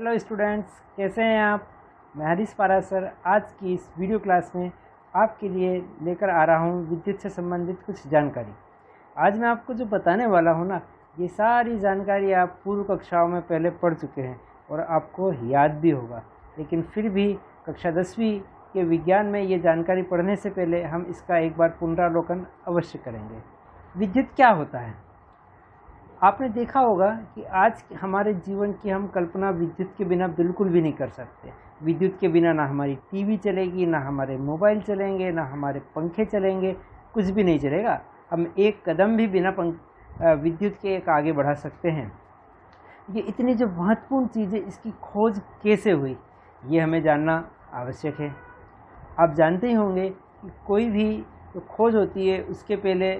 Hello students, कैसे हैं आप। मैं हरीश पारासर आज की इस वीडियो क्लास में आपके लिए लेकर आ रहा हूं विद्युत से संबंधित कुछ जानकारी। आज मैं आपको जो बताने वाला हूं ना, ये सारी जानकारी आप पूर्व कक्षाओं में पहले पढ़ चुके हैं और आपको याद भी होगा, लेकिन फिर भी कक्षा 10वीं के विज्ञान में ये जानकारी पढ़ने से पहले हम इसका एक बार पुनरावलोकन अवश्य करेंगे। विद्युत क्या होता है? आपने देखा होगा कि आज हमारे जीवन की हम कल्पना विद्युत के बिना बिल्कुल भी नहीं कर सकते। विद्युत के बिना ना हमारी टीवी चलेगी, ना हमारे मोबाइल चलेंगे, ना हमारे पंखे चलेंगे, कुछ भी नहीं चलेगा। हम एक कदम भी बिना विद्युत के एक आगे बढ़ा सकते हैं। ये इतनी जो महत्वपूर्ण चीज़ें, इसकी खोज कैसे हुई, ये हमें जानना आवश्यक है। आप जानते ही होंगे कि कोई भी जो खोज होती है उसके पहले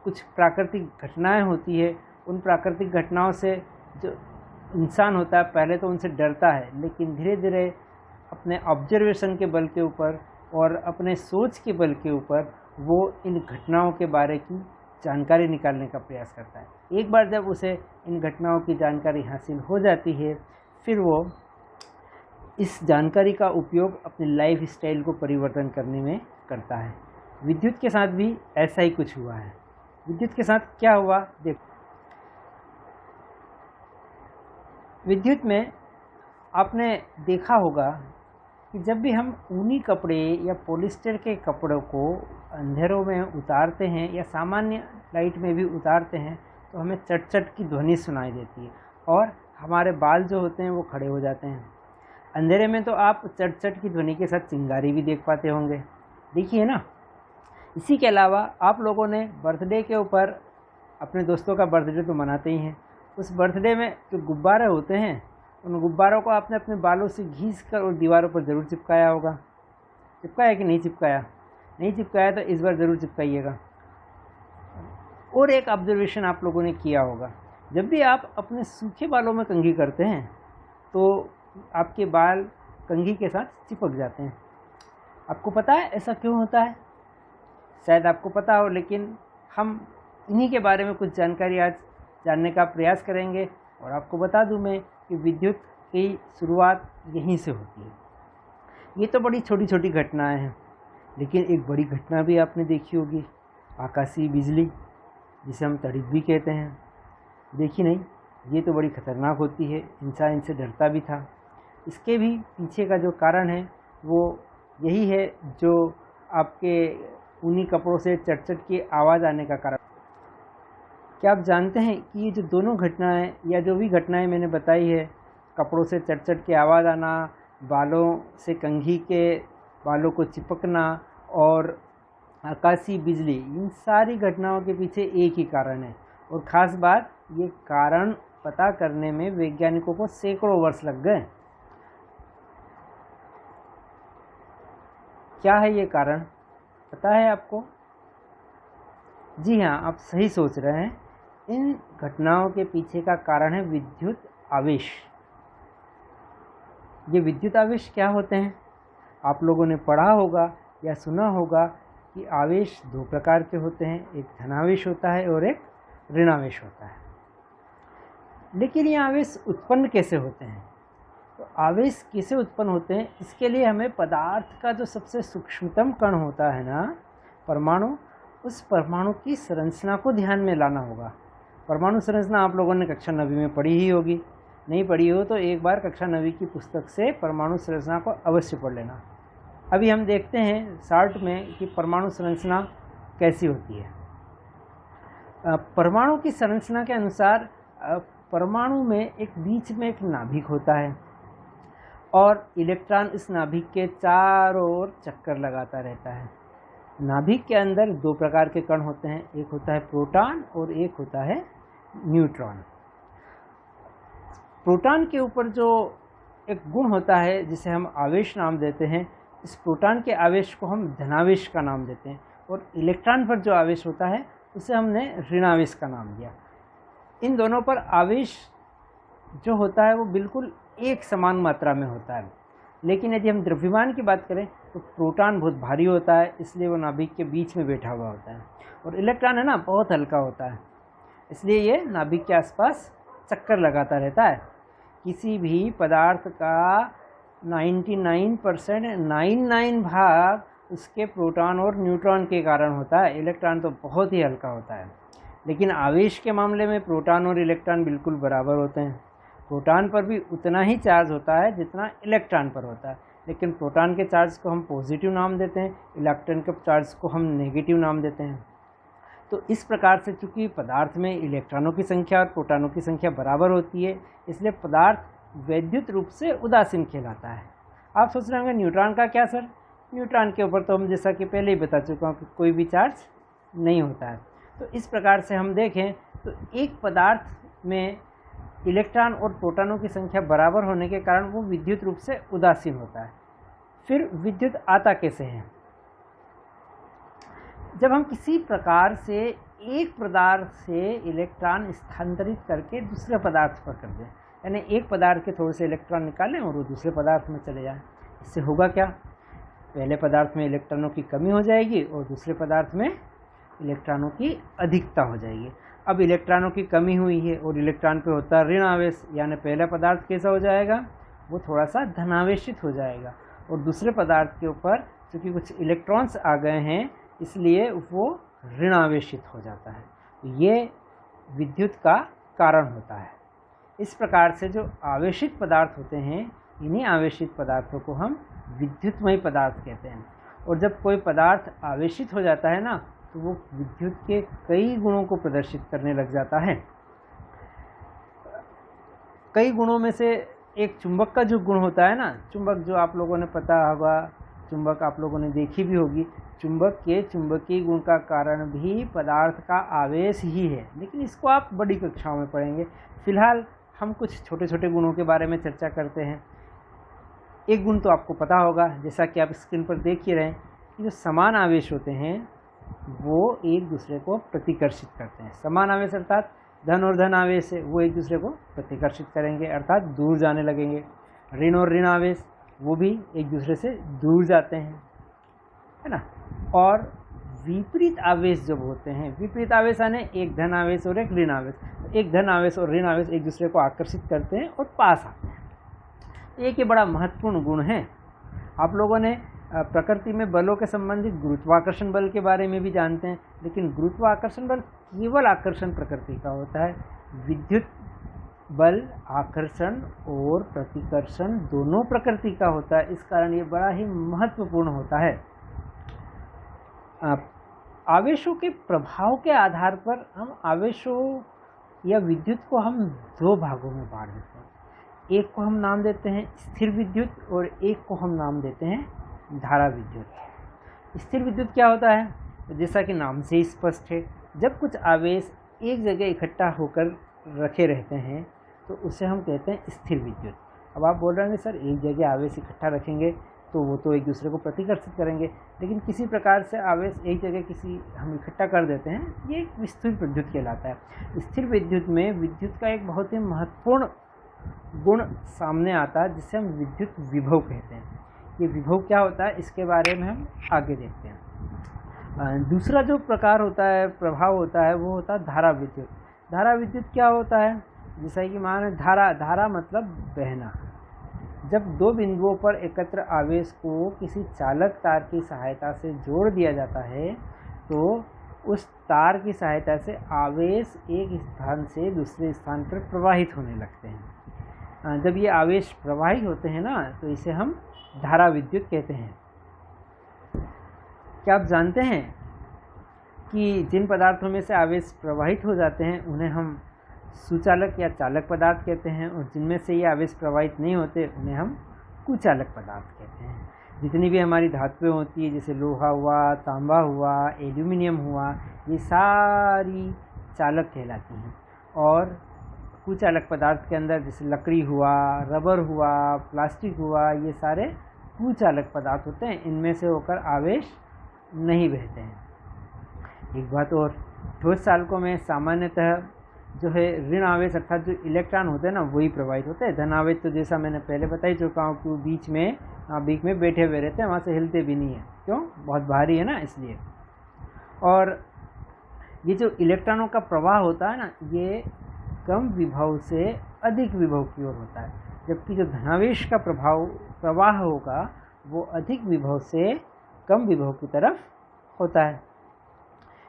कुछ प्राकृतिक घटनाएं होती है। उन प्राकृतिक घटनाओं से जो इंसान होता है पहले तो उनसे डरता है, लेकिन धीरे धीरे अपने ऑब्जर्वेशन के बल के ऊपर और अपने सोच के बल के ऊपर वो इन घटनाओं के बारे की जानकारी निकालने का प्रयास करता है। एक बार जब उसे इन घटनाओं की जानकारी हासिल हो जाती है, फिर वो इस जानकारी का उपयोग अपनी लाइफ स्टाइल को परिवर्तन करने में करता है। विद्युत के साथ भी ऐसा ही कुछ हुआ है। विद्युत के साथ क्या हुआ देखो। विद्युत में आपने देखा होगा कि जब भी हम ऊनी कपड़े या पॉलिस्टर के कपड़ों को अंधेरों में उतारते हैं या सामान्य लाइट में भी उतारते हैं तो हमें चट चट की ध्वनि सुनाई देती है और हमारे बाल जो होते हैं वो खड़े हो जाते हैं। अंधेरे में तो आप चट चट की ध्वनि के साथ चिंगारी भी देख पाते होंगे, देखिए ना। इसी के अलावा आप लोगों ने बर्थडे के ऊपर, अपने दोस्तों का बर्थडे तो मनाते ही हैं, उस बर्थडे में जो गुब्बारे होते हैं उन गुब्बारों को आपने अपने बालों से घीस कर और दीवारों पर ज़रूर चिपकाया होगा। चिपकाया कि नहीं चिपकाया? नहीं चिपकाया तो इस बार ज़रूर चिपकाइएगा। और एक ऑब्जर्वेशन आप लोगों ने किया होगा, जब भी आप अपने सूखे बालों में कंघी करते हैं तो आपके बाल कंघी के साथ चिपक जाते हैं। आपको पता है ऐसा क्यों होता है? शायद आपको पता हो, लेकिन हम इन्हीं के बारे में कुछ जानकारी आज जानने का प्रयास करेंगे। और आपको बता दूं मैं कि विद्युत की शुरुआत यहीं से होती है। ये तो बड़ी छोटी छोटी घटनाएं हैं, लेकिन एक बड़ी घटना भी आपने देखी होगी, आकाशीय बिजली, जिसे हम तड़ित भी कहते हैं। देखी नहीं? ये तो बड़ी खतरनाक होती है, इंसान इनसे डरता भी था। इसके भी पीछे का जो कारण है वो यही है जो आपके ऊनी कपड़ों से चट चट की आवाज़ आने का कारण। क्या आप जानते हैं कि ये जो दोनों घटनाएं या जो भी घटनाएं मैंने बताई है, कपड़ों से चट चट की आवाज़ आना, बालों से कंघी के बालों को चिपकना और आकाशीय बिजली, इन सारी घटनाओं के पीछे एक ही कारण है। और ख़ास बात, ये कारण पता करने में वैज्ञानिकों को सैकड़ों वर्ष लग गए। क्या है ये कारण, पता है आपको? जी हाँ, आप सही सोच रहे हैं। इन घटनाओं के पीछे का कारण है विद्युत आवेश। ये विद्युत आवेश क्या होते हैं? आप लोगों ने पढ़ा होगा या सुना होगा कि आवेश दो प्रकार के होते हैं, एक धनावेश होता है और एक ऋणावेश होता है। लेकिन ये आवेश उत्पन्न कैसे होते हैं? तो आवेश कैसे उत्पन्न होते हैं, इसके लिए हमें पदार्थ का जो सबसे सूक्ष्मतम कण होता है ना, परमाणु, उस परमाणु की संरचना को ध्यान में लाना होगा। परमाणु संरचना आप लोगों ने कक्षा 9वीं में पढ़ी ही होगी। नहीं पढ़ी हो तो एक बार कक्षा 9वीं की पुस्तक से परमाणु संरचना को अवश्य पढ़ लेना। अभी हम देखते हैं शॉर्ट में कि परमाणु संरचना कैसी होती है। परमाणु की संरचना के अनुसार परमाणु में एक बीच में एक नाभिक होता है और इलेक्ट्रॉन इस नाभिक के चारों ओर चक्कर लगाता रहता है। नाभिक के अंदर दो प्रकार के कण होते हैं, एक होता है प्रोटॉन और एक होता है न्यूट्रॉन। प्रोटॉन के ऊपर जो एक गुण होता है जिसे हम आवेश नाम देते हैं, इस प्रोटॉन के आवेश को हम धनावेश का नाम देते हैं, और इलेक्ट्रॉन पर जो आवेश होता है उसे हमने ऋणावेश का नाम दिया। इन दोनों पर आवेश जो होता है वो बिल्कुल एक समान मात्रा में होता है। लेकिन यदि हम द्रव्यमान की बात करें तो प्रोटॉन बहुत भारी होता है, इसलिए वो नाभिक के बीच में बैठा हुआ होता है, और इलेक्ट्रॉन है ना, बहुत हल्का होता है, इसलिए ये नाभिक के आसपास चक्कर लगाता रहता है। किसी भी पदार्थ का 99.99 भाग उसके प्रोटॉन और न्यूट्रॉन के कारण होता है। इलेक्ट्रॉन तो बहुत ही हल्का होता है, लेकिन आवेश के मामले में प्रोटॉन और इलेक्ट्रॉन बिल्कुल बराबर होते हैं। प्रोटॉन पर भी उतना ही चार्ज होता है जितना इलेक्ट्रॉन पर होता है, लेकिन प्रोटॉन के चार्ज को हम पॉजिटिव नाम देते हैं, इलेक्ट्रॉन के चार्ज को हम नेगेटिव नाम देते हैं। तो इस प्रकार से चूँकि पदार्थ में इलेक्ट्रॉनों की संख्या और प्रोटॉनों की संख्या बराबर होती है, इसलिए पदार्थ वैद्युत रूप से उदासीन कहलाता है। आप सोच रहे होंगे न्यूट्रॉन का क्या सर? न्यूट्रॉन के ऊपर तो हम जैसा कि पहले ही बता चुका हूँ कि कोई भी चार्ज नहीं होता है। तो इस प्रकार से हम देखें तो एक पदार्थ में इलेक्ट्रॉन और प्रोटॉनों की संख्या बराबर होने के कारण वो विद्युत रूप से उदासीन होता है। फिर विद्युत आता कैसे है? जब हम किसी प्रकार से एक पदार्थ से इलेक्ट्रॉन स्थानांतरित करके दूसरे पदार्थ पर कर दें, यानी एक पदार्थ के थोड़े से इलेक्ट्रॉन निकालें और वो दूसरे पदार्थ में चले जाएं, इससे होगा क्या? पहले पदार्थ में इलेक्ट्रॉनों की कमी हो जाएगी और दूसरे पदार्थ में इलेक्ट्रॉनों की अधिकता हो जाएगी। अब इलेक्ट्रॉनों की कमी हुई है और इलेक्ट्रॉन पे होता है ऋण आवेश, यानी पहला पदार्थ कैसा हो जाएगा? वो थोड़ा सा धनावेशित हो जाएगा, और दूसरे पदार्थ के ऊपर चूँकि कुछ इलेक्ट्रॉन्स आ गए हैं इसलिए वो ऋण आवेशित हो जाता है। ये विद्युत का कारण होता है। इस प्रकार से जो आवेशित पदार्थ होते हैं, इन्हीं आवेशित पदार्थों को हम विद्युतमय पदार्थ कहते हैं। और जब कोई पदार्थ आवेशित हो जाता है ना, तो वो विद्युत के कई गुणों को प्रदर्शित करने लग जाता है। कई गुणों में से एक चुंबक का जो गुण होता है ना, चुंबक जो आप लोगों ने पता होगा, चुंबक आप लोगों ने देखी भी होगी, चुंबक के चुंबकीय गुण का कारण भी पदार्थ का आवेश ही है, लेकिन इसको आप बड़ी कक्षाओं में पढ़ेंगे। फिलहाल हम कुछ छोटे छोटे गुणों के बारे में चर्चा करते हैं। एक गुण तो आपको पता होगा, जैसा कि आप स्क्रीन पर देख ही रहे हैं, कि जो समान आवेश होते हैं वो एक दूसरे को प्रतिकर्षित करते हैं। समान आवेश अर्थात धन और धन आवेश है, वो एक दूसरे को प्रतिकर्षित करेंगे अर्थात दूर जाने लगेंगे। ऋण और ऋण आवेश वो भी एक दूसरे से दूर जाते हैं, है ना। और विपरीत आवेश जब होते हैं, विपरीत आवेश आने एक धन आवेश और एक ऋण आवेश, एक धन आवेश और ऋण आवेश एक दूसरे को आकर्षित करते हैं और पास आते हैं। एक ये बड़ा महत्वपूर्ण गुण है। आप लोगों ने प्रकृति में बलों के संबंधित गुरुत्वाकर्षण बल के बारे में भी जानते हैं, लेकिन गुरुत्वाकर्षण बल केवल आकर्षण प्रकृति का होता है। विद्युत बल आकर्षण और प्रतिकर्षण दोनों प्रकृति का होता है। इस कारण ये बड़ा ही महत्वपूर्ण होता है। आवेशों के प्रभाव के आधार पर हम आवेशों या विद्युत को हम दो भागों में बांट देते हैं। एक को हम नाम देते हैं स्थिर विद्युत और एक को हम नाम देते हैं धारा विद्युत। स्थिर विद्युत क्या होता है? तो जैसा कि नाम से ही स्पष्ट है, जब कुछ आवेश एक जगह इकट्ठा होकर रखे रहते हैं तो उसे हम कहते हैं स्थिर विद्युत। अब आप बोल रहे हैं सर एक जगह आवेश इकट्ठा रखेंगे तो वो तो एक दूसरे को प्रतिकर्षित करेंगे, लेकिन किसी प्रकार से आवेश एक जगह किसी हम इकट्ठा कर देते हैं, ये एक स्थिर विद्युत कहलाता है। स्थिर विद्युत में विद्युत का एक बहुत ही महत्वपूर्ण गुण सामने आता है जिसे हम विद्युत विभव कहते हैं। ये विभव क्या होता है इसके बारे में हम आगे देखते हैं। दूसरा जो प्रकार होता है, प्रभाव होता है, वो होता है धारा विद्युत। धारा विद्युत क्या होता है? जैसा कि मान धारा मतलब बहना। जब दो बिंदुओं पर एकत्र आवेश को किसी चालक तार की सहायता से जोड़ दिया जाता है तो उस तार की सहायता से आवेश एक स्थान से दूसरे स्थान पर प्रवाहित होने लगते हैं। जब ये आवेश प्रवाहित होते हैं ना, तो इसे हम धारा विद्युत कहते हैं। क्या आप जानते हैं कि जिन पदार्थों में से आवेश प्रवाहित हो जाते हैं उन्हें हम सुचालक या चालक पदार्थ कहते हैं, और जिनमें से ये आवेश प्रवाहित नहीं होते उन्हें हम कुचालक पदार्थ कहते हैं। जितनी भी हमारी धातुएं होती है, जैसे लोहा हुआ, तांबा हुआ, एल्यूमिनियम हुआ, ये सारी चालक कहलाती हैं। और कुचालक पदार्थ के अंदर जैसे लकड़ी हुआ, रबर हुआ, प्लास्टिक हुआ, ये सारे कुचालक पदार्थ होते हैं। इनमें से होकर आवेश नहीं बहते हैं। एक बात और, ठोस चालकों में सामान्यतः जो है ऋण आवेश अर्थात जो इलेक्ट्रॉन होते हैं ना वही प्रवाहित होते हैं। धन आवेश तो जैसा मैंने पहले बता ही चुका हूँ कि वो बीच में बैठे हुए रहते हैं, वहाँ से हिलते भी नहीं है। क्यों? बहुत भारी है ना, इसलिए। और ये जो इलेक्ट्रॉनों का प्रवाह होता है ना, ये कम विभव से अधिक विभव की ओर होता है, जबकि जो धनावेश का प्रवाह होगा वो अधिक विभव से कम विभव की तरफ होता है।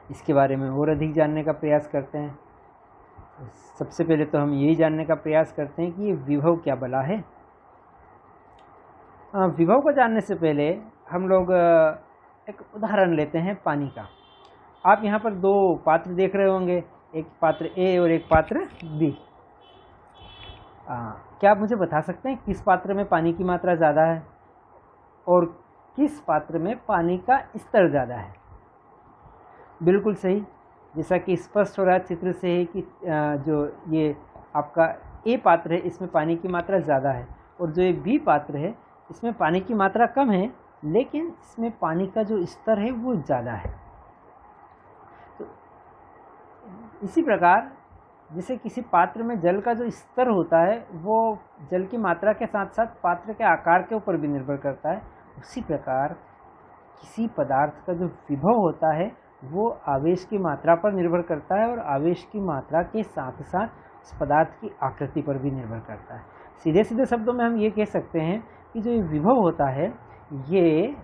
इसके बारे में और अधिक जानने का प्रयास करते हैं। सबसे पहले तो हम यही जानने का प्रयास करते हैं कि ये विभव क्या बला है। विभव को जानने से पहले हम लोग एक उदाहरण लेते हैं पानी का। आप यहाँ पर दो पात्र देख रहे होंगे, एक पात्र ए और एक पात्र बी। क्या आप मुझे बता सकते हैं किस पात्र में पानी की मात्रा ज़्यादा है और किस पात्र में पानी का स्तर ज़्यादा है? बिल्कुल सही, जैसा कि स्पष्ट हो रहा है चित्र से है कि जो ये आपका ए पात्र है इसमें पानी की मात्रा ज़्यादा है, और जो ये बी पात्र है इसमें पानी की मात्रा कम है, लेकिन इसमें पानी का जो स्तर है वो ज़्यादा है। तो इसी प्रकार जैसे किसी पात्र में जल का जो स्तर होता है वो जल की मात्रा के साथ साथ पात्र के आकार के ऊपर भी निर्भर करता है, उसी प्रकार किसी पदार्थ का जो विभव होता है वो आवेश की मात्रा पर निर्भर करता है, और आवेश की मात्रा के साथ साथ उस पदार्थ की आकृति पर भी निर्भर करता है। सीधे सीधे शब्दों में हम ये कह सकते हैं कि जो विभव होता है ये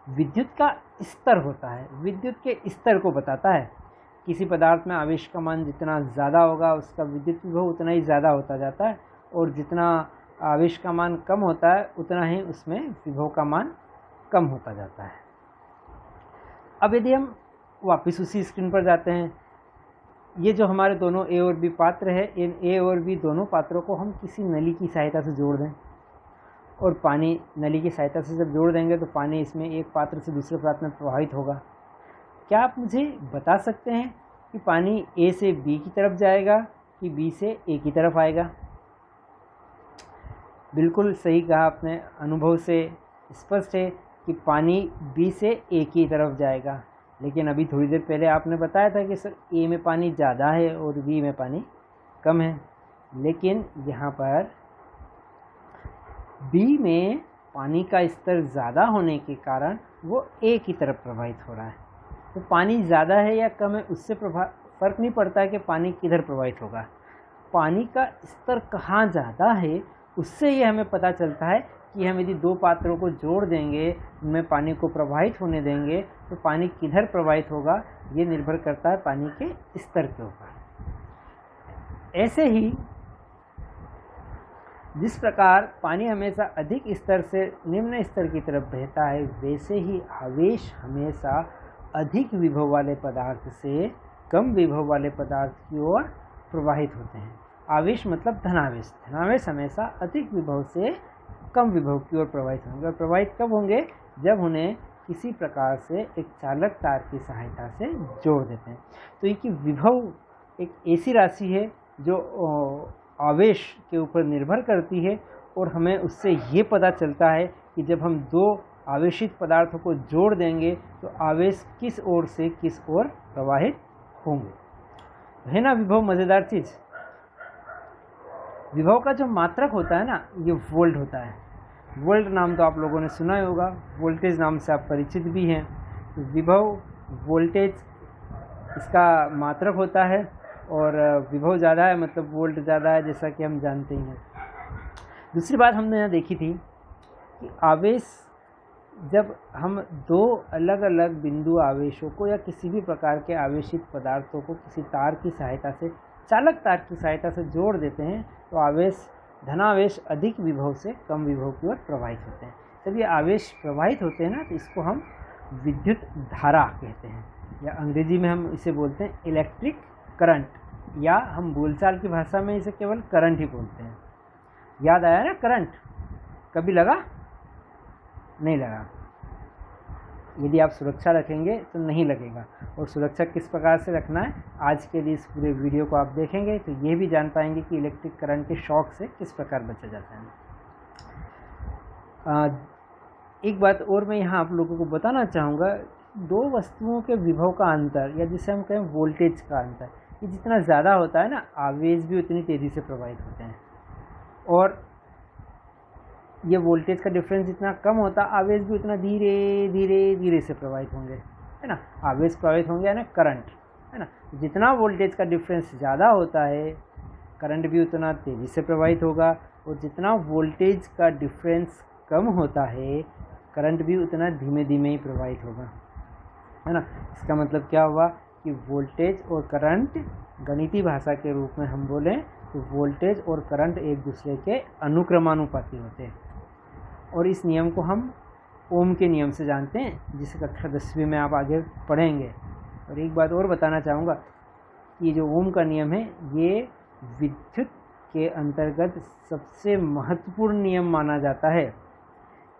विद्युत का स्तर होता है, विद्युत के स्तर को बताता है। किसी पदार्थ में आवेश का मान जितना ज़्यादा होगा उसका विद्युत विभव उतना ही ज़्यादा होता जाता है, और जितना आवेश का मान कम होता है उतना ही उसमें विभव का मान कम होता जाता है। अब यदि हम वापस उसी स्क्रीन पर जाते हैं, ये जो हमारे दोनों ए और बी पात्र है, इन ए और बी दोनों पात्रों को हम किसी नली की सहायता से जोड़ दें, और पानी नली की सहायता से जब जोड़ देंगे तो पानी इसमें एक पात्र से दूसरे पात्र में प्रवाहित होगा। क्या आप मुझे बता सकते हैं कि पानी ए से बी की तरफ जाएगा कि बी से ए की तरफ आएगा? बिल्कुल सही कहा आपने, अनुभव से स्पष्ट है कि पानी बी से ए की तरफ जाएगा, लेकिन अभी थोड़ी देर पहले आपने बताया था कि सर ए में पानी ज़्यादा है और बी में पानी कम है, लेकिन यहाँ पर बी में पानी का स्तर ज़्यादा होने के कारण वो ए की तरफ प्रवाहित हो रहा है। तो पानी ज़्यादा है या कम है उससे फ़र्क नहीं पड़ता है कि पानी किधर प्रवाहित होगा। पानी का स्तर कहाँ ज़्यादा है उससे ये हमें पता चलता है कि हम यदि दो पात्रों को जोड़ देंगे, उनमें पानी को प्रवाहित होने देंगे तो पानी किधर प्रवाहित होगा, ये निर्भर करता है पानी के स्तर के ऊपर। ऐसे ही जिस प्रकार पानी हमेशा अधिक स्तर से निम्न स्तर की तरफ बहता है, वैसे ही आवेश हमेशा अधिक विभव वाले पदार्थ से कम विभव वाले पदार्थ की ओर प्रवाहित होते हैं। आवेश मतलब धनावेश, धनावेश हमेशा अधिक विभव से कम विभव की ओर प्रवाहित होंगे, और प्रवाहित कब होंगे? जब उन्हें किसी प्रकार से एक चालक तार की सहायता से जोड़ देते हैं। तो ये विभव एक ऐसी राशि है जो आवेश के ऊपर निर्भर करती है, और हमें उससे ये पता चलता है कि जब हम दो आवेशित पदार्थों को जोड़ देंगे तो आवेश किस ओर से किस ओर प्रवाहित होंगे। है ना विभव मज़ेदार चीज़। विभव का जो मात्रक होता है ना, ये वोल्ट होता है। वोल्ट नाम तो आप लोगों ने सुना ही होगा, वोल्टेज नाम से आप परिचित भी हैं। तो विभव वोल्टेज इसका मात्रक होता है, और विभव ज़्यादा है मतलब वोल्ट ज़्यादा है, जैसा कि हम जानते ही हैं। दूसरी बात हमने यहाँ देखी थी कि आवेश, जब हम दो अलग अलग बिंदु आवेशों को या किसी भी प्रकार के आवेशित पदार्थों को किसी तार की सहायता से, चालक तार की सहायता से जोड़ देते हैं, तो आवेश, धनावेश अधिक विभव से कम विभव की ओर प्रवाहित होते हैं। जब ये आवेश प्रवाहित होते हैं ना, तो इसको हम विद्युत धारा कहते हैं, या अंग्रेजी में हम इसे बोलते हैं इलेक्ट्रिक करंट, या हम बोलचाल की भाषा में इसे केवल करंट ही बोलते हैं। याद आया ना करंट? कभी लगा? नहीं लगा। यदि आप सुरक्षा रखेंगे तो नहीं लगेगा, और सुरक्षा किस प्रकार से रखना है आज के लिए इस पूरे वीडियो को आप देखेंगे तो ये भी जान पाएंगे कि इलेक्ट्रिक करंट के शॉक से किस प्रकार बचा जाता है। एक बात और मैं यहाँ आप लोगों को बताना चाहूँगा, दो वस्तुओं के विभव का अंतर, या जिसे हम कहें वोल्टेज का अंतर, ये जितना ज़्यादा होता है ना, आवेश भी उतनी तेज़ी से प्रवाहित होते हैं, और ये वोल्टेज का डिफरेंस जितना कम होता, आवेश भी उतना धीरे धीरे धीरे से प्रवाहित होंगे, है ना। आवेश प्रवाहित होंगे यानी करंट, है ना। जितना वोल्टेज का डिफरेंस ज़्यादा होता है करंट भी उतना तेज़ी से प्रवाहित होगा, और जितना वोल्टेज का डिफरेंस कम होता है करंट भी उतना धीमे धीमे ही प्रवाहित होगा, है ना। इसका मतलब क्या हुआ कि वोल्टेज और करंट, गणितीय भाषा के रूप में हम बोलें तो वोल्टेज और करंट एक दूसरे के अनुक्रमानुपाती होते हैं, और इस नियम को हम ओम के नियम से जानते हैं, जिसे कक्षा 10वीं में आप आगे पढ़ेंगे। और एक बात और बताना चाहूँगा कि जो ओम का नियम है ये विद्युत के अंतर्गत सबसे महत्वपूर्ण नियम माना जाता है,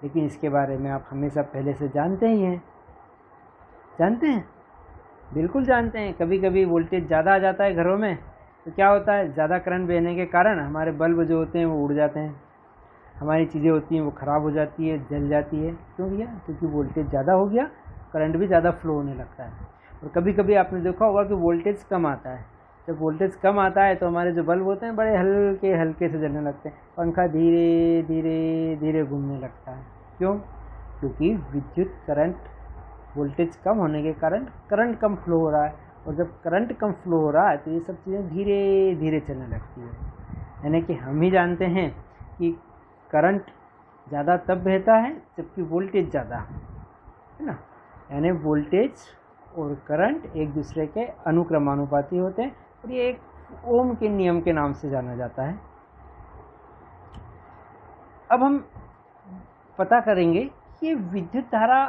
लेकिन इसके बारे में आप हमेशा पहले से जानते ही हैं। जानते हैं, बिल्कुल जानते हैं। कभी कभी वोल्टेज ज़्यादा आ जाता है घरों में तो क्या होता है, ज़्यादा करंट बहने के कारण हमारे बल्ब जो होते हैं वो उड़ जाते हैं, हमारी चीज़ें होती हैं वो ख़राब हो जाती है, जल जाती है। क्यों भैया? क्योंकि वोल्टेज ज़्यादा हो गया, करंट भी ज़्यादा फ्लो होने लगता है। और कभी कभी आपने देखा होगा कि वोल्टेज कम आता है, जब वोल्टेज कम आता है तो हमारे जो बल्ब होते हैं बड़े हल्के हल्के से जलने लगते हैं, पंखा धीरे धीरे धीरे घूमने लगता है। क्यों? क्योंकि विद्युत करंट, वोल्टेज कम होने के कारण करंट कम फ्लो हो रहा है, और जब करंट कम फ्लो हो रहा है तो ये सब चीज़ें धीरे धीरे चलने लगती है। यानी कि हम ही जानते हैं कि करंट ज़्यादा तब बहता है जबकि वोल्टेज ज़्यादा, है ना। यानी वोल्टेज और करंट एक दूसरे के अनुक्रमानुपाती होते हैं, और ये एक ओम के नियम के नाम से जाना जाता है। अब हम पता करेंगे कि विद्युत धारा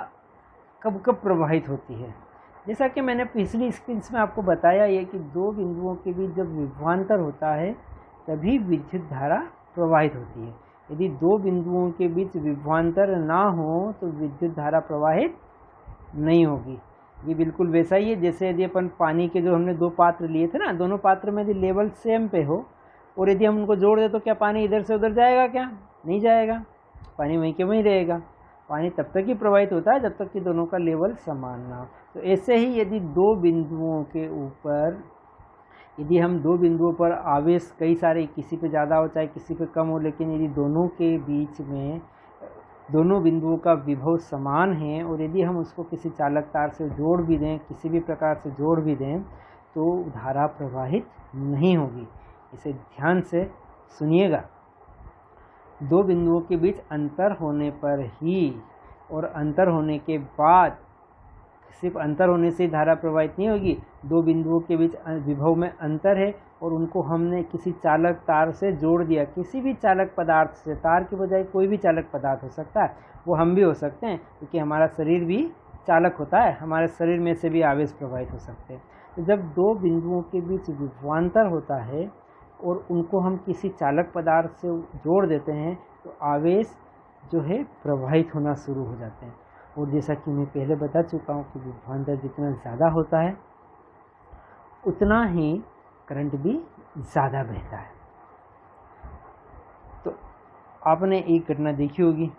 कब कब प्रवाहित होती है। जैसा कि मैंने पिछली स्क्रीन्स में आपको बताया ये कि दो बिंदुओं के बीच जब विभवांतर होता है तभी विद्युत धारा प्रवाहित होती है। यदि दो बिंदुओं के बीच विभवांतर ना हो तो विद्युत धारा प्रवाहित नहीं होगी। ये बिल्कुल वैसा ही है जैसे यदि अपन पानी के जो हमने दो पात्र लिए थे ना, दोनों पात्र में यदि लेवल सेम पे हो और यदि हम उनको जोड़ दें तो क्या पानी इधर से उधर जाएगा? क्या नहीं जाएगा, पानी वहीं के वहीं रहेगा। पानी तब तक ही प्रवाहित होता है जब तक कि दोनों का लेवल समान ना हो। तो ऐसे ही यदि दो बिंदुओं के ऊपर, यदि हम दो बिंदुओं पर आवेश कई सारे, किसी पे ज़्यादा हो चाहे किसी पे कम हो, लेकिन यदि दोनों के बीच में दोनों बिंदुओं का विभव समान है और यदि हम उसको किसी चालक तार से जोड़ भी दें, किसी भी प्रकार से जोड़ भी दें, तो धारा प्रवाहित नहीं होगी। इसे ध्यान से सुनिएगा। दो बिंदुओं के बीच अंतर होने पर ही और अंतर होने के बाद, सिर्फ अंतर होने से धारा प्रवाहित नहीं होगी। दो बिंदुओं के बीच विभव में अंतर है और उनको हमने किसी चालक तार से जोड़ दिया, किसी भी चालक पदार्थ से, तार की बजाय कोई भी चालक पदार्थ हो सकता है, वो हम भी हो सकते हैं क्योंकि हमारा शरीर भी चालक होता है, हमारे शरीर में से भी आवेश प्रवाहित हो सकते हैं। तो जब दो बिंदुओं के बीच विभवांतर होता है और उनको हम किसी चालक पदार्थ से जोड़ देते हैं तो आवेश जो है प्रवाहित होना शुरू हो जाते हैं। और जैसा कि मैं पहले बता चुका हूँ कि विभवांतर जितना ज़्यादा होता है उतना ही करंट भी ज़्यादा बहता है। तो आपने एक घटना देखी होगी,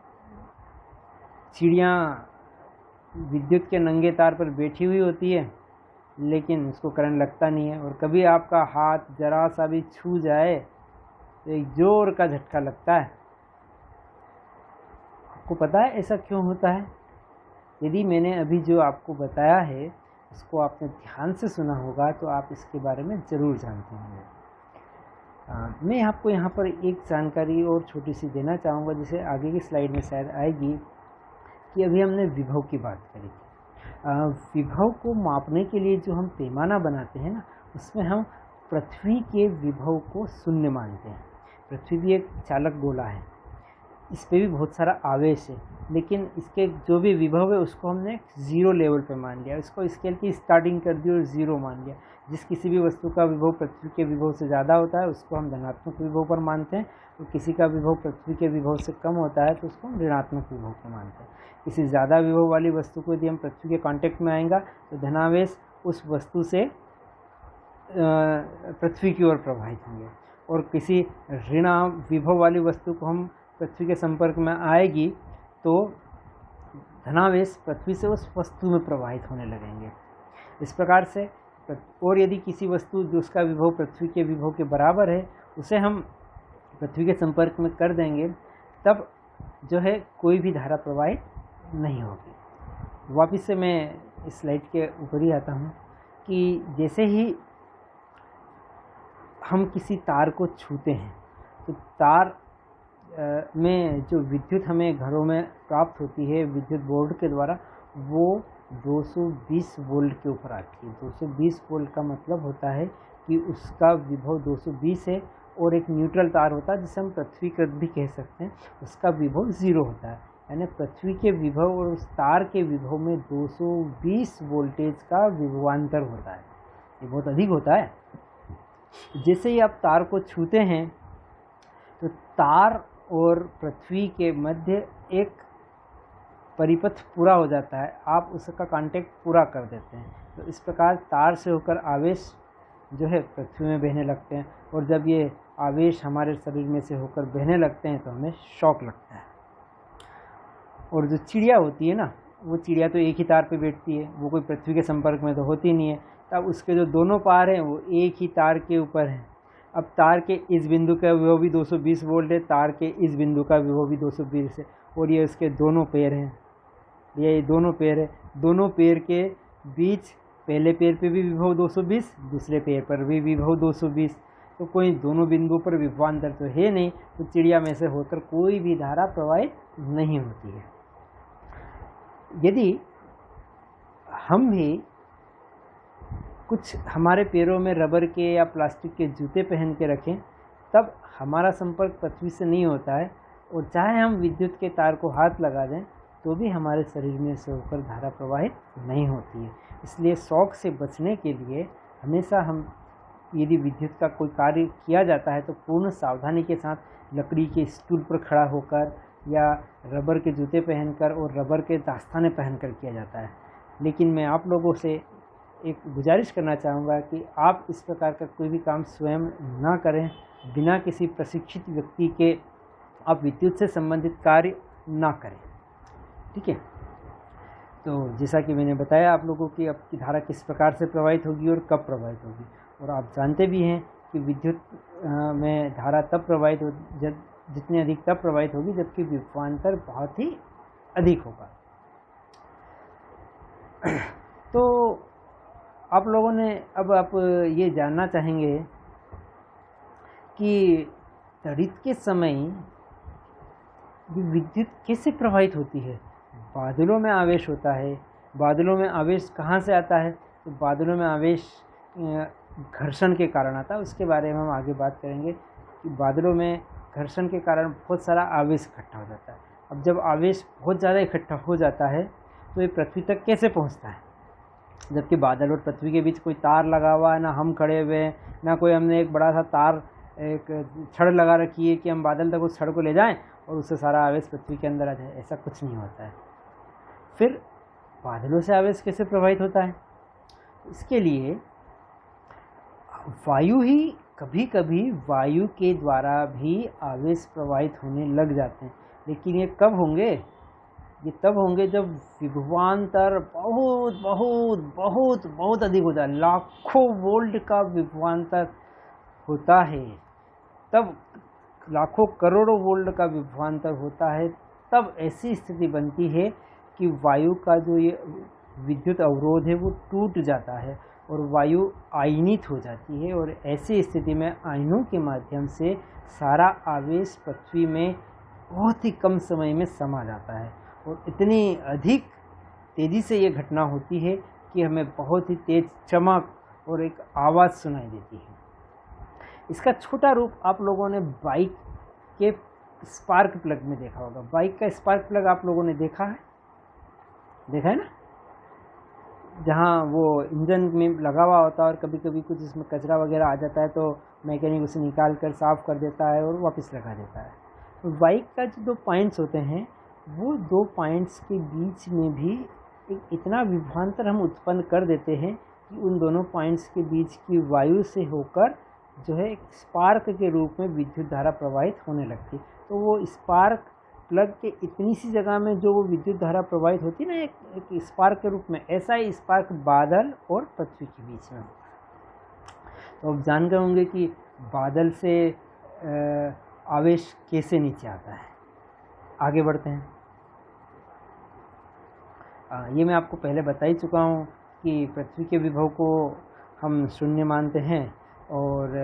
चिड़िया विद्युत के नंगे तार पर बैठी हुई होती है लेकिन उसको करंट लगता नहीं है, और कभी आपका हाथ जरा सा भी छू जाए तो एक जोर का झटका लगता है। आपको पता है ऐसा क्यों होता है? यदि मैंने अभी जो आपको बताया है उसको आपने ध्यान से सुना होगा तो आप इसके बारे में ज़रूर जानते होंगे। मैं आपको यहाँ पर एक जानकारी और छोटी सी देना चाहूँगा जिसे आगे की स्लाइड में शायद आएगी, कि अभी हमने विभव की बात करी। विभव को मापने के लिए जो हम पैमाना बनाते हैं ना, उसमें हम पृथ्वी के विभव को शून्य मानते हैं। पृथ्वी भी एक चालक गोला है, इस पर भी बहुत सारा आवेश है, लेकिन इसके जो भी विभव है उसको हमने ज़ीरो लेवल पे मान लिया, इसको स्केल की स्टार्टिंग कर दी और ज़ीरो मान लिया। जिस किसी भी वस्तु का विभव पृथ्वी के विभव से ज़्यादा होता है उसको हम धनात्मक विभव पर मानते हैं, और किसी का विभव पृथ्वी के विभव से कम होता है तो उसको हम ऋणात्मक विभव पर मानते हैं। किसी ज़्यादा विभव वाली वस्तु को यदि हम पृथ्वी के कांटेक्ट में आएगा तो धनावेश उस वस्तु से पृथ्वी की ओर प्रवाहित होंगे, और किसी ऋण विभव वाली वस्तु को हम पृथ्वी के संपर्क में आएगी तो धनावेश पृथ्वी से उस वस्तु में प्रवाहित होने लगेंगे। इस प्रकार से, और यदि किसी वस्तु जो उसका विभव पृथ्वी के विभव के बराबर है उसे हम पृथ्वी के संपर्क में कर देंगे, तब जो है कोई भी धारा प्रवाहित नहीं होगी। वापस से मैं इस स्लाइड के ऊपर ही आता हूँ कि जैसे ही हम किसी तार को छूते हैं तो तार में जो विद्युत हमें घरों में प्राप्त होती है विद्युत बोर्ड के द्वारा, वो 220 वोल्ट के ऊपर आती है। 220 वोल्ट का मतलब होता है कि उसका विभव 220 है, और एक न्यूट्रल तार होता है जिसे हम पृथ्वीकृत भी कह सकते हैं, उसका विभव 0 होता है। यानी पृथ्वी के विभव और उस तार के विभव में 220 वोल्टेज का विभवांतर होता है। ये बहुत अधिक होता है। जैसे ही आप तार को छूते हैं तो तार और पृथ्वी के मध्य एक परिपथ पूरा हो जाता है, आप उसका कांटेक्ट पूरा कर देते हैं। तो इस प्रकार तार से होकर आवेश जो है पृथ्वी में बहने लगते हैं, और जब ये आवेश हमारे शरीर में से होकर बहने लगते हैं तो हमें शॉक लगता है। और जो चिड़िया होती है ना, वो चिड़िया तो एक ही तार पे बैठती है, वो कोई पृथ्वी के संपर्क में तो होती नहीं है, तब उसके जो दोनों पार हैं वो एक ही तार के ऊपर हैं। अब तार के इस बिंदु का विभव भी 220 वोल्ट है, तार के इस बिंदु का विभव भी 220 है, और ये उसके दोनों पैर हैं, ये दोनों पैर है। दोनों पैर के बीच पहले पैर पे भी विभव 220, दूसरे पैर पर भी विभव 220, तो कोई दोनों बिंदुओं पर विभवांतर तो है नहीं, तो चिड़िया में से होकर कोई भी धारा प्रवाहित नहीं होती है। यदि हम भी कुछ हमारे पैरों में रबर के या प्लास्टिक के जूते पहन के रखें, तब हमारा संपर्क पृथ्वी से नहीं होता है, और चाहे हम विद्युत के तार को हाथ लगा दें तो भी हमारे शरीर में से होकर धारा प्रवाहित नहीं होती है। इसलिए शॉक से बचने के लिए हमेशा हम यदि विद्युत का कोई कार्य किया जाता है तो पूर्ण सावधानी के साथ लकड़ी के स्टूल पर खड़ा होकर या रबर के जूते पहनकर और रबर के दस्ताने पहनकर किया जाता है। लेकिन मैं आप लोगों से एक गुजारिश करना चाहूँगा कि आप इस प्रकार का कोई भी काम स्वयं ना करें, बिना किसी प्रशिक्षित व्यक्ति के आप विद्युत से संबंधित कार्य ना करें। ठीक है, तो जैसा कि मैंने बताया आप लोगों की आपकी धारा किस प्रकार से प्रवाहित होगी और कब प्रवाहित होगी, और आप जानते भी हैं कि विद्युत में धारा तब प्रवाहित हो जब जितनी अधिक तब प्रवाहित होगी जबकि विभवांतर बहुत ही अधिक होगा। तो आप लोगों ने अब आप ये जानना चाहेंगे कि तड़ित के समय विद्युत कैसे प्रवाहित होती है। बादलों में आवेश होता है, बादलों में आवेश कहाँ से आता है, तो बादलों में आवेश घर्षण के कारण आता है। उसके बारे में हम आगे बात करेंगे कि बादलों में घर्षण के कारण बहुत सारा आवेश इकट्ठा हो जाता है। अब जब आवेश बहुत ज़्यादा इकट्ठा हो जाता है तो ये पृथ्वी तक कैसे पहुंचता है, जबकि बादल और पृथ्वी के बीच कोई तार लगा हुआ है, ना हम खड़े हुए हैं, ना कोई हमने एक बड़ा सा तार एक छड़ लगा रखी है कि हम बादल तक उस छड़ को ले जाएं और उससे सारा आवेश पृथ्वी के अंदर आ जाए। ऐसा कुछ नहीं होता है। फिर बादलों से आवेश कैसे प्रवाहित होता है, इसके लिए वायु ही कभी कभी वायु के द्वारा भी आवेश प्रवाहित होने लग जाते हैं। लेकिन ये कब होंगे, ये तब होंगे जब विभवांतर बहुत बहुत बहुत बहुत अधिक होता है, लाखों वोल्ट का विभवांतर होता है, तब लाखों करोड़ों वोल्ट का विभवांतर होता है, तब ऐसी स्थिति बनती है कि वायु का जो ये विद्युत अवरोध है वो टूट जाता है और वायु आयनित हो जाती है, और ऐसी स्थिति में आयनों के माध्यम से सारा आवेश पृथ्वी में बहुत ही कम समय में समा जाता है। और इतनी अधिक तेज़ी से ये घटना होती है कि हमें बहुत ही तेज चमक और एक आवाज़ सुनाई देती है। इसका छोटा रूप आप लोगों ने बाइक के स्पार्क प्लग में देखा होगा। बाइक का स्पार्क प्लग आप लोगों ने देखा है ना, जहाँ वो इंजन में लगा हुआ होता है और कभी कभी कुछ इसमें कचरा वगैरह आ जाता है तो मैकेनिक उसे निकाल कर साफ़ कर देता है और वापस लगा देता है। तो बाइक का जो 2 पॉइंट्स होते हैं, वो 2 पॉइंट्स के बीच में भी एक इतना विभवांतर हम उत्पन्न कर देते हैं कि उन दोनों पॉइंट्स के बीच की वायु से होकर जो है एक स्पार्क के रूप में विद्युत धारा प्रवाहित होने लगती। तो वो स्पार्क प्लग के इतनी सी जगह में जो वो विद्युत धारा प्रवाहित होती है ना एक स्पार्क के रूप में, ऐसा ही स्पार्क बादल और पृथ्वी के बीच में होता है। तो आप जान गए होंगे कि बादल से आवेश कैसे नीचे आता है। आगे बढ़ते हैं। ये मैं आपको पहले बता ही चुका हूँ कि पृथ्वी के विभव को हम शून्य मानते हैं और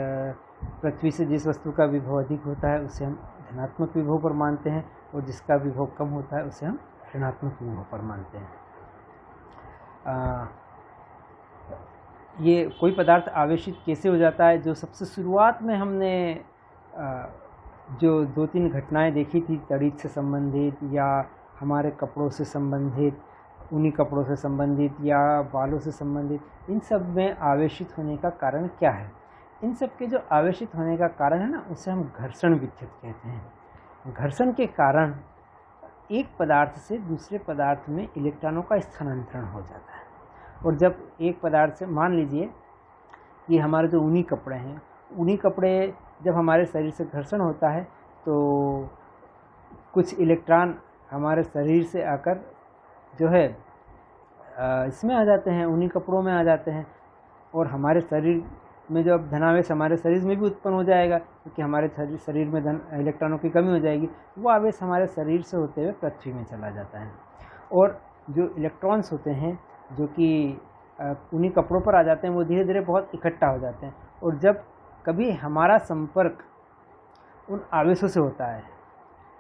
पृथ्वी से जिस वस्तु का विभव अधिक होता है उसे हम धनात्मक विभव पर मानते हैं, और जिसका विभव कम होता है उसे हम ऋणात्मक विभव पर मानते हैं। ये कोई पदार्थ आवेशित कैसे हो जाता है, जो सबसे शुरुआत में हमने जो 2-3 घटनाएं देखी थी, तड़ित से संबंधित या हमारे कपड़ों से संबंधित, ऊनी कपड़ों से संबंधित या बालों से संबंधित, इन सब में आवेशित होने का कारण क्या है? इन सब के जो आवेशित होने का कारण है ना, उसे हम घर्षण विद्युत कहते हैं। घर्षण के कारण एक पदार्थ से दूसरे पदार्थ में इलेक्ट्रॉनों का स्थानांतरण हो जाता है। और जब एक पदार्थ से, मान लीजिए कि हमारे जो ऊनी कपड़े हैं, ऊनी कपड़े जब हमारे शरीर से घर्षण होता है तो कुछ इलेक्ट्रॉन हमारे शरीर से आकर जो है इसमें आ जाते हैं, ऊनी कपड़ों में आ जाते हैं, और हमारे शरीर में जो अब धनावेश हमारे शरीर में भी उत्पन्न हो जाएगा, क्योंकि हमारे शरीर में इलेक्ट्रॉनों की कमी हो जाएगी, वो आवेश हमारे शरीर से होते हुए पृथ्वी में चला जाता है। और जो इलेक्ट्रॉन्स होते हैं जो कि ऊनी कपड़ों पर आ जाते हैं, वो धीरे धीरे बहुत इकट्ठा हो जाते हैं, और जब कभी हमारा संपर्क उन आवेशों से होता है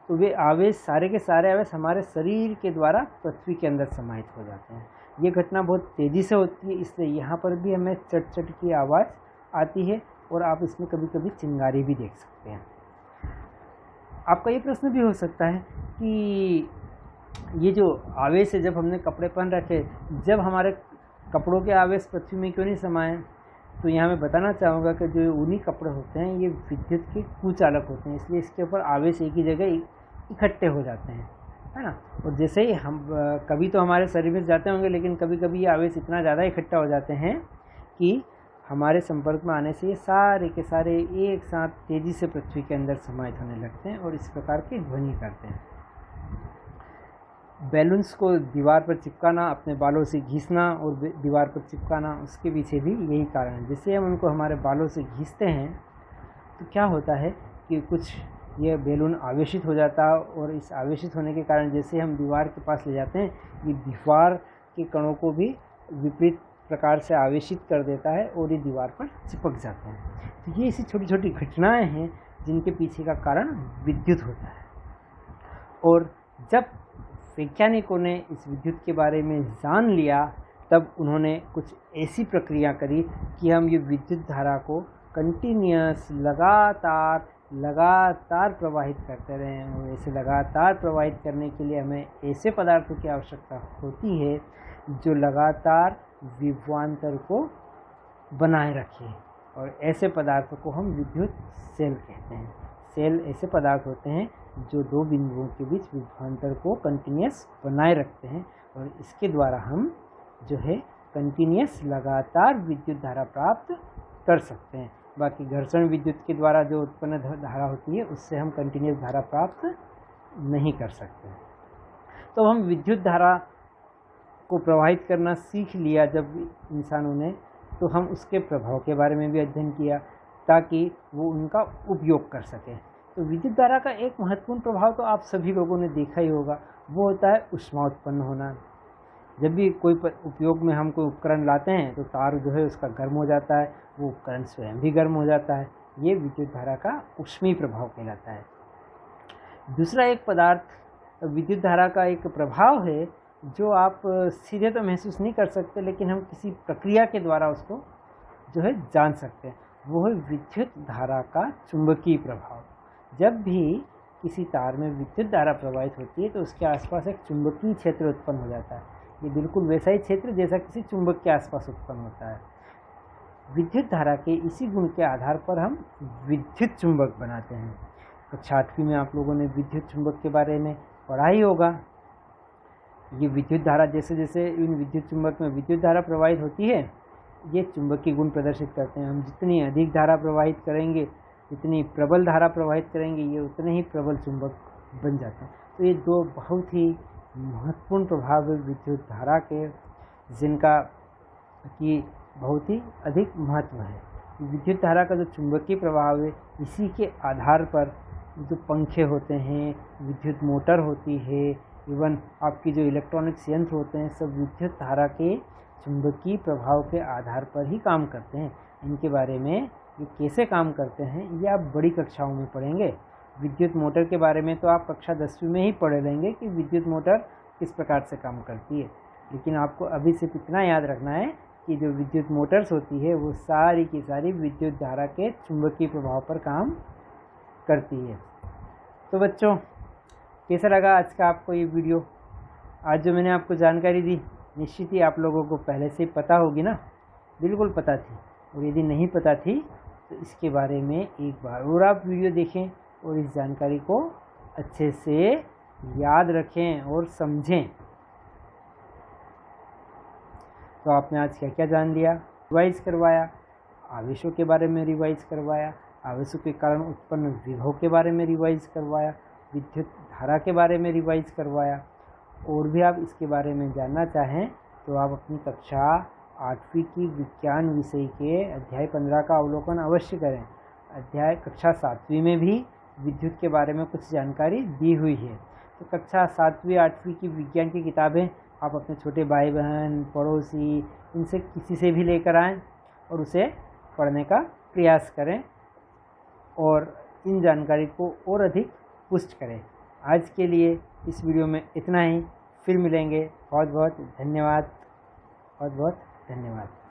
तो वे आवेश, सारे के सारे आवेश हमारे शरीर के द्वारा पृथ्वी के अंदर समाहित हो जाते हैं। ये घटना बहुत तेज़ी से होती है, इसलिए यहाँ पर भी हमें चट चट की आवाज़ आती है, और आप इसमें कभी कभी चिंगारी भी देख सकते हैं। आपका ये प्रश्न भी हो सकता है कि ये जो आवेश है, जब हमने कपड़े पहन रखे, जब हमारे कपड़ों के आवेश पृथ्वी में क्यों नहीं समाये? तो यहाँ मैं बताना चाहूँगा कि जो ऊनी कपड़े होते हैं ये विद्युत के कुचालक होते हैं, इसलिए इसके ऊपर आवेश एक ही जगह इकट्ठे हो जाते हैं, है ना। और जैसे ही हम कभी तो हमारे शरीर में जाते होंगे, लेकिन कभी कभी ये आवेश इतना ज़्यादा इकट्ठा हो जाते हैं कि हमारे संपर्क में आने से ये सारे के सारे एक साथ तेज़ी से पृथ्वी के अंदर समाहित होने लगते हैं और इस प्रकार की ध्वनि करते हैं। बैलून्स को दीवार पर चिपकाना, अपने बालों से घिसना और दीवार पर चिपकाना, उसके पीछे भी यही कारण है। जैसे हम उनको हमारे बालों से घिसते हैं तो क्या होता है कि कुछ ये बैलून आवेशित हो जाता है, और इस आवेशित होने के कारण जैसे हम दीवार के पास ले जाते हैं, ये दीवार के कणों को भी विपरीत प्रकार से आवेशित कर देता है और ये दीवार पर चिपक जाते हैं। तो ये ऐसी छोटी छोटी घटनाएं हैं जिनके पीछे का कारण विद्युत होता है। और जब वैज्ञानिकों ने इस विद्युत के बारे में जान लिया, तब उन्होंने कुछ ऐसी प्रक्रिया करी कि हम ये विद्युत धारा को कंटिन्यूअस लगातार प्रवाहित करते रहें। और ऐसे लगातार प्रवाहित करने के लिए हमें ऐसे पदार्थों की आवश्यकता होती है जो लगातार विभवांतर को बनाए रखे, और ऐसे पदार्थों को हम विद्युत सेल कहते हैं। सेल ऐसे पदार्थ होते हैं जो दो बिंदुओं के बीच विभवांतर को कंटिन्यूअस बनाए रखते हैं, और इसके द्वारा हम जो है कंटिन्यूअस लगातार विद्युत धारा प्राप्त कर सकते हैं। बाकी घर्षण विद्युत के द्वारा जो उत्पन्न धारा होती है उससे हम कंटिन्यूअस धारा प्राप्त नहीं कर सकते। तो हम विद्युत धारा को प्रवाहित करना सीख लिया जब इंसानों ने, तो हम उसके प्रभाव के बारे में भी अध्ययन किया ताकि वो उनका उपयोग कर सकें। तो विद्युत धारा का एक महत्वपूर्ण प्रभाव तो आप सभी लोगों ने देखा ही होगा, वो होता है ऊष्मा उत्पन्न होना। जब भी कोई उपयोग में हम कोई उपकरण लाते हैं तो तार जो है उसका गर्म हो जाता है, वो उपकरण स्वयं भी गर्म हो जाता है। ये विद्युत धारा का ऊष्मीय प्रभाव कहलाता है। दूसरा एक पदार्थ विद्युत धारा का एक प्रभाव है जो आप सीधे तो महसूस नहीं कर सकते, लेकिन हम किसी प्रक्रिया के द्वारा उसको जो है जान सकते हैं। वो है विद्युत धारा का चुंबकीय प्रभाव। जब भी किसी तार में विद्युत धारा प्रवाहित होती है तो उसके आसपास एक चुंबकीय क्षेत्र उत्पन्न हो जाता है। ये बिल्कुल वैसा ही क्षेत्र जैसा किसी चुंबक के आसपास उत्पन्न होता है। विद्युत धारा के इसी गुण के आधार पर हम विद्युत चुंबक बनाते हैं। तो 6वीं में आप लोगों ने विद्युत चुंबक के बारे में पढ़ा ही होगा। ये विद्युत धारा, जैसे जैसे इन विद्युत चुंबक में विद्युत धारा प्रवाहित होती है, ये चुंबकीय गुण प्रदर्शित करते हैं। हम जितनी अधिक धारा प्रवाहित करेंगे, जितनी प्रबल धारा प्रवाहित करेंगे, ये उतने ही प्रबल चुंबक बन जाते हैं। तो ये दो बहुत ही महत्वपूर्ण प्रभाव है विद्युत धारा के, जिनका कि बहुत ही अधिक महत्व है। विद्युत धारा का जो चुंबकीय प्रभाव है, इसी के आधार पर जो पंखे होते हैं, विद्युत मोटर होती है, इवन आपकी जो इलेक्ट्रॉनिक्स यंत्र होते हैं, सब विद्युत धारा के चुंबकीय प्रभाव के आधार पर ही काम करते हैं। इनके बारे में ये कैसे काम करते हैं ये आप बड़ी कक्षाओं में पढ़ेंगे। विद्युत मोटर के बारे में तो आप कक्षा 10वीं में ही पढ़े रहेंगे कि विद्युत मोटर किस प्रकार से काम करती है, लेकिन आपको अभी सिर्फ इतना याद रखना है कि जो विद्युत मोटर्स होती है वो सारी की सारी विद्युत धारा के चुंबकीय प्रभाव पर काम करती है। तो बच्चों, कैसा लगा आज का आपको ये वीडियो? आज जो मैंने आपको जानकारी दी निश्चित ही आप लोगों को पहले से पता होगी ना? बिल्कुल पता थी, और यदि नहीं पता थी तो इसके बारे में एक बार और आप वीडियो देखें और इस जानकारी को अच्छे से याद रखें और समझें। तो आपने आज क्या क्या जान लिया? रिवाइज करवाया, आवेशों के बारे में रिवाइज करवाया, आवेशों के कारण उत्पन्न विभव के बारे में रिवाइज करवाया, विद्युत धारा के बारे में रिवाइज करवाया। और भी आप इसके बारे में जानना चाहें तो आप अपनी कक्षा 8वीं की विज्ञान विषय के अध्याय 15 का अवलोकन अवश्य करें। अध्याय कक्षा 7वीं में भी विद्युत के बारे में कुछ जानकारी दी हुई है। तो कक्षा 7वीं 8वीं की विज्ञान की किताबें आप अपने छोटे भाई बहन, पड़ोसी, इनसे किसी से भी लेकर आएँ और उसे पढ़ने का प्रयास करें और इन जानकारी को और अधिक पुष्ट करें। आज के लिए इस वीडियो में इतना ही, फिर मिलेंगे। बहुत बहुत धन्यवाद, बहुत बहुत धन्यवाद।